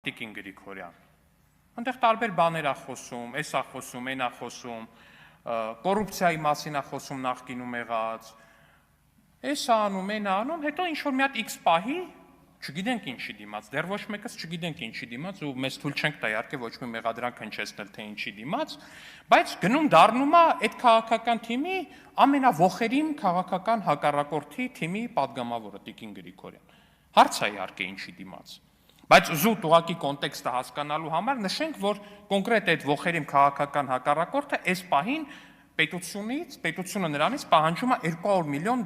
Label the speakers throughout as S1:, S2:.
S1: Տիկին Գրիգորյան, այնտեղ տարբեր բաներ ա խոսում, էս ա խոսում, այն ա խոսում, կոռուպցիայի մասին ա խոսում նախկինում եղած, էս ա անում, այն ա անում, հետո ինչ-որ մի հատ X պահի, չգիտենք ինչի դիմաց, դեռ ոչ մեկս չգիտենք ինչի դիմաց ու մեզ թույլ չենք տա իհարկե ոչ մի մեղադրանք հնչեցնել թե ինչի դիմաց, բայց գնում դառնում ա այդ քաղաքական թիմի ամենավոխերիմ քաղաքական հակառակորդի թիմի падգամավորը Տիկին Գրիգորյան։ Հարց է իհարկե ինչի դիմաց։ Բայց զուտ ուղղակի կոնտեքստը հասկանալու համար նշենք, որ կոնկրետ այդ ողերիմ քաղաքական հակառակորդը այս պահին պետությունը նրանից պահանջում է $200 միլիոն։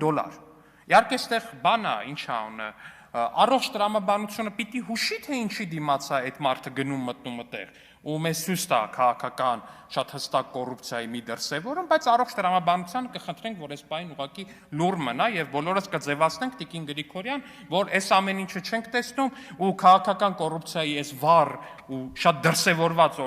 S1: Իհարկե այստեղ բան է, ինչ է անը, առողջ տրամաբանությունը պիտի հուշի, թե ինչի դիմաց է այդ մարդը գնում մտնում այդտեղ, ու մեզ ցույց տա քաղաքական շատ հստակ կոռուպցիայի մի դրսևորում, բայց առողջ տրամաբանությանը կխնդրենք, որ այս պահին ուղղակի լուր մնա եւ բոլորս կձևացնենք Տիկին Գրիգորյան, որ այս ամեն ինչը չենք տեսնում ու քաղաքական կոռուպցիայի այս վառ ու շատ դրսևորված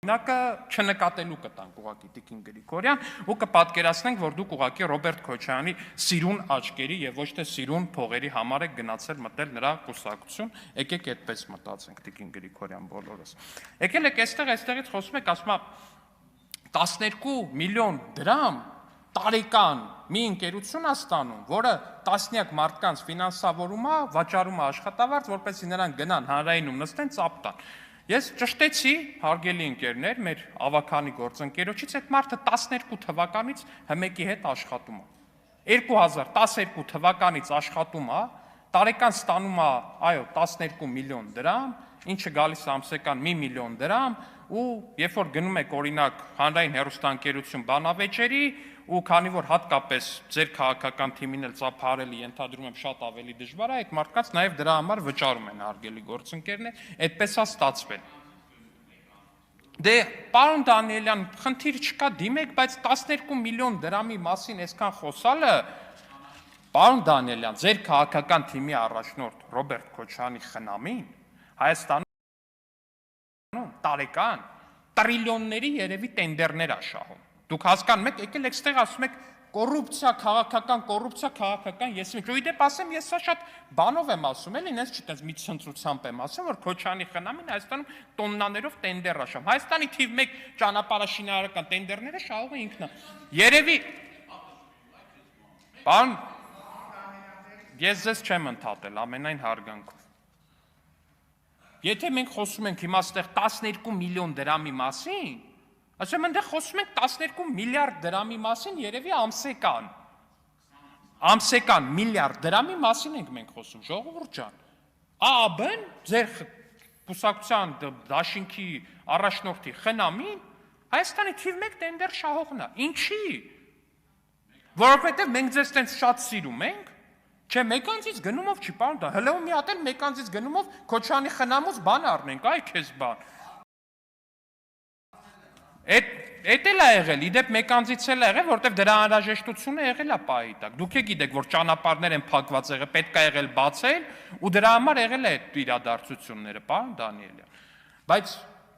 S1: օրինակը չնկատելու կտանք ուղղակի Տիկին Գրիգորյան ու կպատկերացնենք, որ դուք ուղղակի Ռոբերտ Քոչարյանի սիրուն աչքերի եւ ոչ թե սիրուն փողերի համար եք գնացել մտել նրա կուսակցություն, եկեք այդպես մտածենք Տիկին Գրիգորյան բոլորս։ Եկել եք այստեղից խոսում եք, ասում է 12 միլիոն դրամ տարեկան մի ընկերություն է ստանում, որը տասնյակ մարդկանց ֆինանսավորում է, վաճառում է աշխատավարձ, որպեսզի նրանք գնան հանրայինում նստեն, ծափ տան։ Ես ճշտեցի, հարգելի ընկերներ, մեր ավագանի գործընկերոջից, այդ մարդը 12 թվականից ՀՄԵԿ-ի հետ աշխատում է։ 2012 թվականից աշխատում է, տարեկան ստանում է, այո, 12 միլիոն դրամ, ինչը գալիս է ամսական 1 միլիոն դրամ, ու երբ որ գնում եք օրինակ հանրային հեռուստաընկերություն բանավեճերի, ու քանի որ հատկապես ձեր քաղաքական թիմին էլ ծափարելի ենթադրում եմ շատ ավելի դժվար է, այդ մարդկանց նաև դրա համար վճարում են հարգելի գործընկերներ, այդպես է ստացվել։ Դե, պարոն Դանիելյան, խնդիր չկա, դիմեք, բայց 12 միլիոն դրամի մասին այսքան խոսալը, պարոն Դանիելյան, ձեր քաղաքական թիմի առաջնորդ Ռոբերտ Քոչարյանի խնամին Հայաստանում տարեկան տրիլիոնների երևի տենդերներ է շահում։ Դուք հասկանում եք, եկել եք ստեղ ասում եք կոռուպցիա, քաղաքական, ես ինչ, ու իդեպ ասեմ, ես սա շատ բանով եմ ասում, էլի, ինձ չտենց մի ցնծությամբ եմ ասում, որ Քոչարյանի խնամին Հայաստանում տոննաներով տենդեր է շահում։ Հայաստանի թիվ 1 ճանապարհաշինարարական տենդերները շահողը ինքն է։ Երևի Պարոն, ես ձեզ չեմ ընդհատել ամենայն հարգանքով։ Եթե մենք խոսում ենք հիմա այստեղ 12 միլիոն դրամի մասին, ասում եմ այնտեղ խոսում ենք 12 միլիարդ դրամի մասին, երևի ամսական միլիարդ դրամի մասին ենք մենք խոսում, ժողովուրդ ջան։ ԱԱԲ-ն ձեր կուսակցության դաշինքի առաջնորդի խնամին Հայաստանի թիվ 1 տենդեր շահողն է։ Ինչի՞։ Որովհետև մենք ձեզ տենց շատ սիրում ենք, չէ, մեկանցից գնումով չի, պարոն դա, հլը ու մի հատ էլ մեկանցից գնումով Քոչարյանի խնամուց բան առնենք, այ քեզ բան։ Էդ էլ է եղել, իդեպ մեկանցից էլ է եղել, որտեվ դրա անհրաժեշտությունը եղել է պահի տակ։ Դուք եք գիտեք, որ ճանապարհներ են փակված եղել, պետք է եղել բացել, ու դրա համար եղել է այդ իրադարձությունները, պարոն Դանիելյան։ Բայց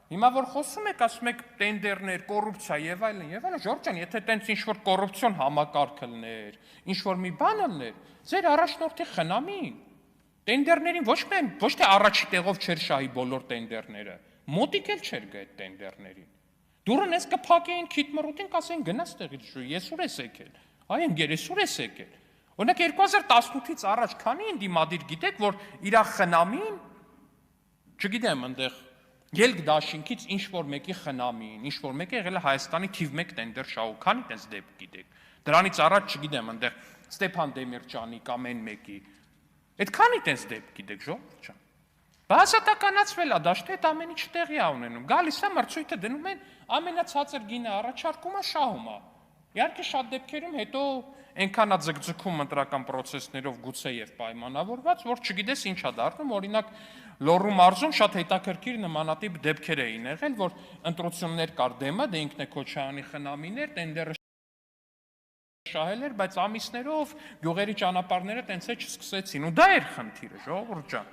S1: հիմա որ խոսում եք, ասում եք տենդերներ, կոռուպցիա եւ այլն, Ժորժ ջան, եթե տենց ինչ-որ կոռուպցիոն համակարգ լներ, ինչ-որ մի բան լներ, ձեր առաջնորդի խնամին տենդերներին ոչ թե առաջի տեղով չէր շահի բոլոր տենդերները, մոտիկ էլ չէր գա այդ տենդերներին։ Դուրն ես կփակեին քիթմռուտին, կասեին գնա ստեղից, ես ուր ես եկել։ Այ ընկեր, ես ուր ես եկել։ Օրինակ 2018-ից առաջ քանի ընդդիմադիր գիտեք, որ իր խնամին, չգիտեմ, այնտեղ ելք դաշինքից ինչ-որ մեկի խնամին, ինչ-որ մեկը եղել է Հայաստանի թիվ 1 տենդեր շահու, քանի տենց դեպք գիտեք։ Դրանից առաջ չգիտեմ, այնտեղ Ստեփան Դեմիրճյանի կամ այն մեկի։ Այդքանի տենց դեպք գիտեք, ժողովուրդ ջան։ Բացատականացվել է, դաշտի այդ ամեն ինչ տեղի է ունենում։ Գալիս է մրցույթը դնում են, ամենացածր գինը առաջարկում է, շահում է։ Իհարկե շատ դեպքերում հետո այնքան է ձգձգում ընտրական process-ներով գուցե եւ պայմանավորված, որ չգիտես ինչ է դառնում, օրինակ Լոռու մարզում շատ հետաքրքիր նմանատիպ դեպքեր էին եղել, որ ընտրություններ կար դեմը, դե ինքն է Քոչարյանի խնամին էր, տենդերը շահել էր, բայց ամիսներով գյուղերի ճանապարհները տենց է չսկսեցին, ու դա էր խնդիրը, ժողովուրդ ջան։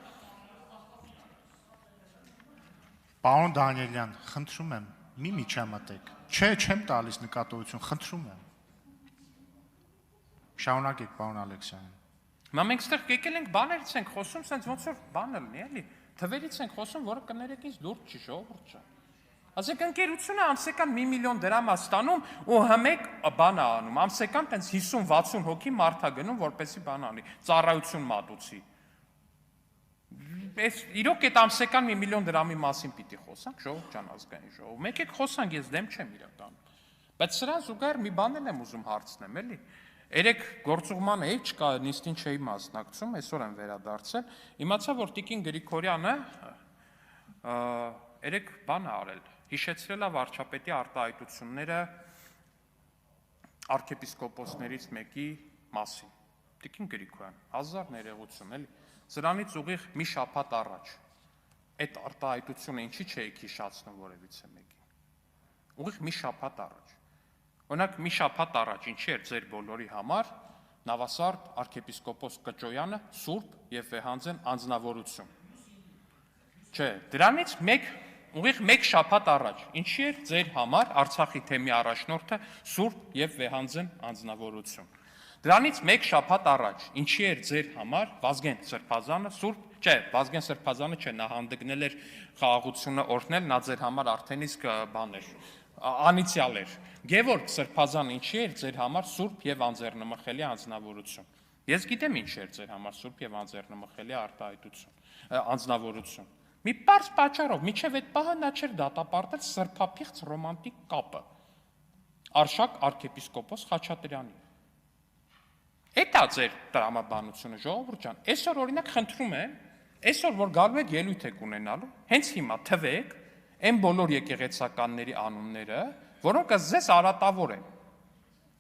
S2: Պարոն Դանիելյան, խնդրում եմ, մի միջամտեք։ Չէ, չեմ տալիս նկատողություն, խնդրում եմ։ Շարունակեք, պարոն Ալեքսանյան։
S1: Մենք ստեղ եկել ենք բաներից ենք խոսում, սենց ոնց որ բան լինի, էլի։ Թվերից ենք խոսում, որը կներեք ինձ դուրս չի, ժողովուրդ ջան։ Ասեք ընկերությունը ամսական 1 միլիոն դրամ է ստանում ու հմեկ բան է անում, ամսական տենց 50-60 հոգի մարդ է գնում, որպեսզի բան անի, ծառայություն մատուցի։ Այս իրոք այդ ամսական 1 միլիոն դրամի մասին պիտի խոսանք, ժողովուրդ ջան, ազգային ժողով։ Մեկ եք խոսանք, ես դեմ չեմ իրականում։ Բայց սրան զուգահեռ մի բան եմ ուզում հարցնեմ, էլի։ Երեք գործուղմանը էի չկա, նիստին չէի մասնակցում, այսօր եմ վերադարձել։ Իմացա, որ Տիկին Գրիգորյանը երեք բան է արել, հիշեցրել է վարչապետի արտահայտությունները arczepiskoposներից մեկի մասին։ Տիկին Գրիգորյան, 1000 ներողություն, էլի։ Սրանից ուղիղ մի շաբաթ առաջ այդ արտահայտությունը ինչի չէիք հիշացնում որևիցե մեկին։ Ուղիղ մի շաբաթ առաջ։ Օրինակ մի շաբաթ առաջ ինչի էր ձեր բոլորի համար Նավասարդ arczepiskopos Կճոյանը սուրբ եւ վեհանձն անձնավորություն։ Չէ, դրանից ուղիղ մեկ շաբաթ առաջ ինչի էր ձեր համար Արցախի թեմի առաջնորդը սուրբ եւ վեհանձն անձնավորություն։ Դրանից մեկ շաբաթ առաջ ինչի էր ձեր համար Վազգեն Սրբազանը սուրբ, չէ, Վազգեն Սրբազանը չէ, նա հանդգնել էր խաղաղությունը օրհնել, նա ձեր համար արդեն իսկ բան էր, անիցիալ էր։ Գևորգ Սրբազանը ինչի էր ձեր համար սուրբ եւ անձեռնմխելի անձնավորություն։ Ես գիտեմ ինչ էր ձեր համար սուրբ եւ անձեռնմխելի արտահայտություն, անձնավորություն։ Մի պարզ պատճառով, միջև այդ պահը նա չէր դատապարտել սրբափիղծ ռոմանտիկ կապը Արշակ arczepiskopos Խաչատրյանի։ Էդ է ձեր տրամաբանությունը, ժողովուրդ ջան։ Այսօր օրինակ խնդրում եմ, այսօր որ գալու եք ելույթ եք ունենալու, հենց հիմա թվեք այն բոլոր եկեղեցականների անունները, որոնք ձեզ արատավոր են։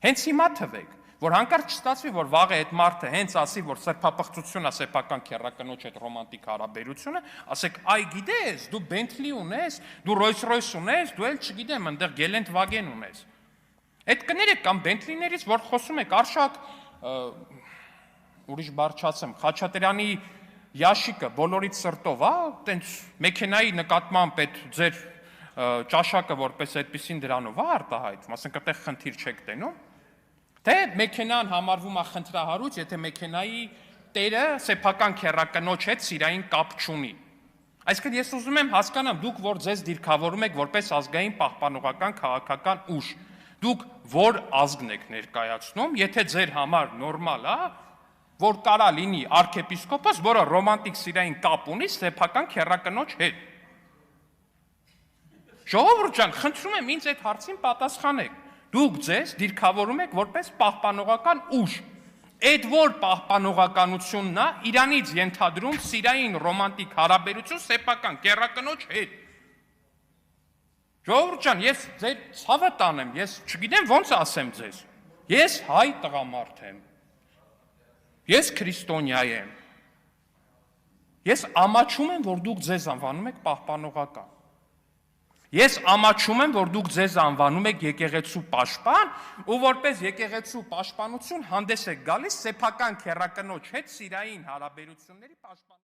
S1: Հենց հիմա թվեք, որ հանկարծ չստացվի, որ վաղը այդ մարդը հենց ասի, որ սրբապղծությունն է սեփական քերականոջ հետ ռոմանտիկ հարաբերությունը, ասեք, այ գիտես, դու Bentley ունես, դու Rolls-Royce ունես, դու էլ չգիտեմ, այնտեղ Geländewagen ունես։ Այդ կներեք կամ Bentley-ներից, որ խոսում եք, Արշակ ուրիշ բառ չասեմ, Խաչատրյանի Ящիկը բոլորից սրտով, տենց մեքենայի նկատմամբ այդ ձեր ճաշակը որպես այդպեսին դրանով արտահայտվում, ասենք այդտեղ խնդիր չեք տենում։ Թե մեքենան համարվում է խնդրահարույց, եթե մեքենայի տերը սեփական քերակնոջ հետ սիրային կապ չունի։ Այսինքն ես ուզում եմ հասկանամ, դուք որ ձեզ դիրքավորում եք որպես ազգային պահպանողական քաղաքական ուժ, դուք որ ազգն եք ներկայացնում, եթե ձեր համար նորմալ է, որ կարա լինի arczepiskopos, որը ռոմանտիկ սիրային կապ ունի սեփական քերակնոջ հետ։ Ժողովուրդ ջան, խնդրում եմ ինձ այդ հարցին պատասխանեք։ Դուք ձեզ դիրքավորում եք որպես պահպանողական ուժ։ Այդ որ պահպանողականությունն է, իրանից ենթադրում սիրային ռոմանտիկ հարաբերություն սեփական քերակնոջ հետ։ Ժողովուրդ ջան, ես ձեր ցավը տանեմ, ես չգիտեմ ոնց ասեմ ձեզ։ Ես հայ տղամարդ եմ։ Ես քրիստոնյա եմ։ Ես ամաչում եմ, որ դուք ձեզ անվանում եք պահպանողական։ Ես ամաչում եմ, որ դուք ձեզ անվանում եք եկեղեցու պաշտպան, ու որպես եկեղեցու պաշտպանություն հանդես եք գալիս սեփական քերակնոջ հետ սիրային հարաբերությունների պաշտպան